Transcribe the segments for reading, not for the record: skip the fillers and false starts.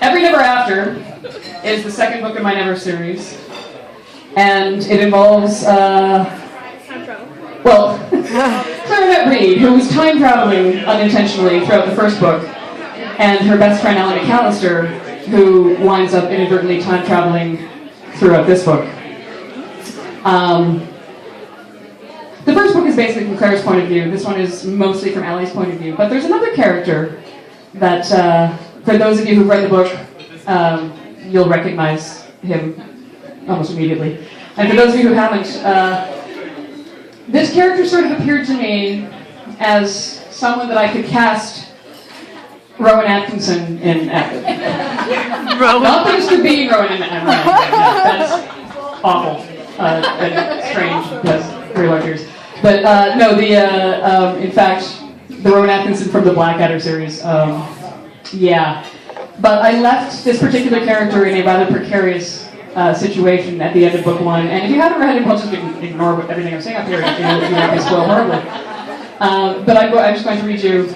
Every Never After is the second book in my Never series, and it involves, Clarinette Reid, who was time traveling unintentionally throughout the first book, and her best friend Alan McAllister, who winds up inadvertently time traveling throughout this book. The first book is basically from Claire's point of view. This one is mostly from Allie's point of view. But there's another character that, for those of you who've read the book, you'll recognize him almost immediately. And for those of you who haven't, this character sort of appeared to me as someone that I could cast Rowan Atkinson in. Not that it's for being Rowan Atkinson. That's awful and strange. Yes, very large ears. But no, in fact, the Rowan Atkinson from the Blackadder series. Yeah. But I left this particular character in a rather precarious situation at the end of book one. And if you haven't read it, well, just ignore everything I'm saying up here. You won't be spoiled horribly. But I'm just going to read you.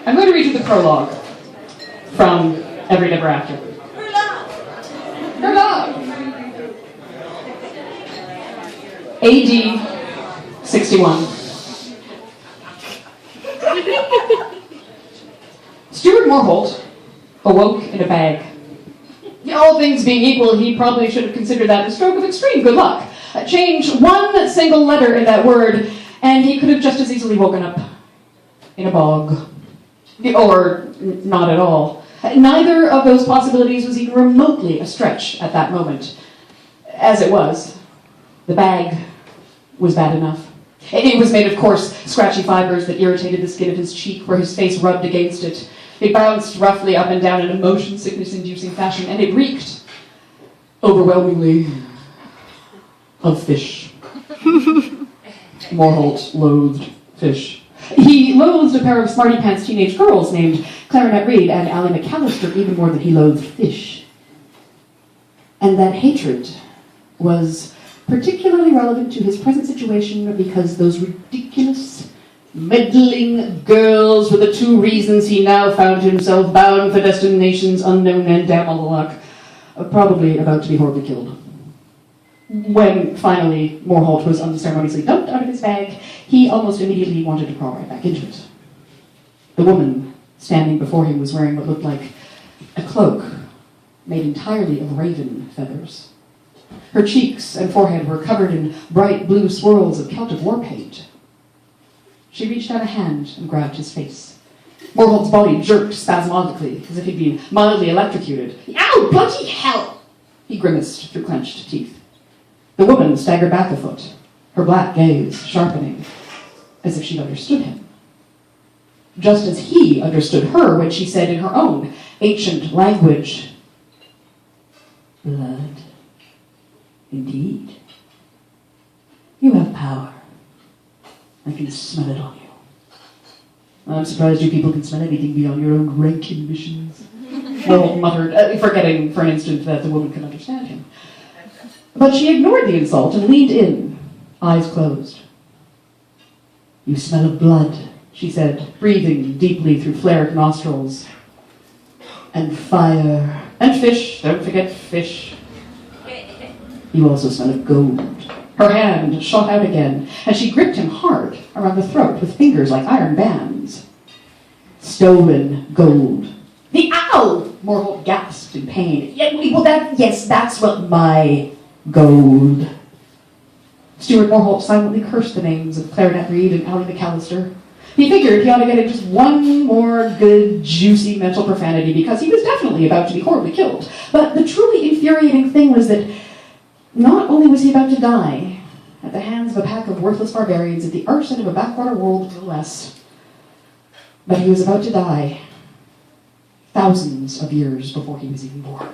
I'm going to read you the prologue from Every Never After. Prologue. AD 61. Stuart Morholt awoke in a bag. All things being equal, he probably should have considered that a stroke of extreme good luck. Change one single letter in that word, and he could have just as easily woken up in a bog. Or not at all. Neither of those possibilities was even remotely a stretch at that moment. As it was, the bag was bad enough. It was made of coarse, scratchy fibers that irritated the skin of his cheek where his face rubbed against it. It bounced roughly up and down in a motion sickness-inducing fashion, and it reeked, overwhelmingly, of fish. Morholt loathed fish. He loathed a pair of smarty-pants teenage girls named Clarinette Reid and Allie McAllister even more than he loathed fish. And that hatred was particularly relevant to his present situation because those ridiculous, meddling girls were the two reasons he now found himself bound for destinations unknown and damn all the luck, probably about to be horribly killed. When finally Morholt was unceremoniously dumped out of his bag, he almost immediately wanted to crawl right back into it. The woman standing before him was wearing what looked like a cloak made entirely of raven feathers. Her cheeks and forehead were covered in bright blue swirls of Celtic war paint. She reached out a hand and grabbed his face. Morholt's body jerked spasmodically, as if he'd been mildly electrocuted. Ow, bloody hell! He grimaced through clenched teeth. The woman staggered back a foot, her black gaze sharpening, as if she'd understood him. Just as he understood her when she said in her own ancient language, "Blood, indeed. You have power. I can smell it on you. I'm surprised you people can smell anything beyond your own rank ambitions." Morholt muttered, forgetting for an instant that the woman could understand him. But she ignored the insult and leaned in, eyes closed. "You smell of blood," she said, breathing deeply through flared nostrils. "And fire. And fish. Don't forget fish. You also smell of gold." Her hand shot out again, and she gripped him hard around the throat with fingers like iron bands. "Stolen gold." "The owl!" Morholt gasped in pain. Yes, that's what my gold." Stuart Morholt silently cursed the names of Clarinette Reid and Allie McAllister. He figured he ought to get in just one more good, juicy mental profanity because he was definitely about to be horribly killed. But the truly infuriating thing was that not only was he about to die at the hands of a pack of worthless barbarians at the arson of a backwater world no less, but he was about to die thousands of years before he was even born.